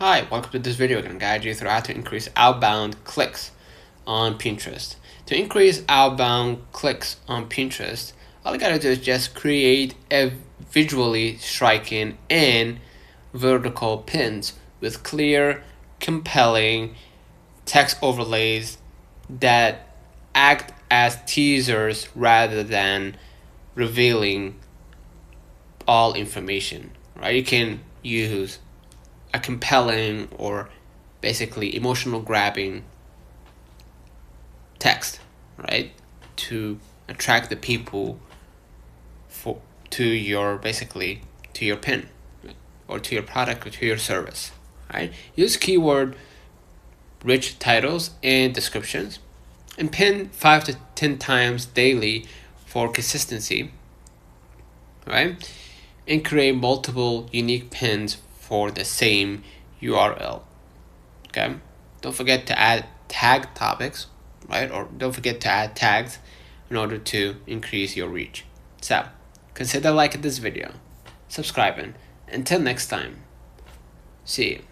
Hi, welcome to this video. I'm going to guide you through how to increase outbound clicks on Pinterest. To increase outbound clicks on Pinterest, all you gotta do is just create a visually striking and vertical pins with clear, compelling text overlays that act as teasers rather than revealing all information, right? You can use a compelling or basically emotional grabbing text, right, to attract the people to your pin, or to your product or to your service, right? Use keyword rich titles and descriptions, and pin 5 to 10 times daily for consistency, right? And create multiple unique pins for the same URL. Okay, don't forget to add tag topics, right? Or don't forget to add tags in order to increase your reach. So consider liking this video, subscribing. Until next time, see you.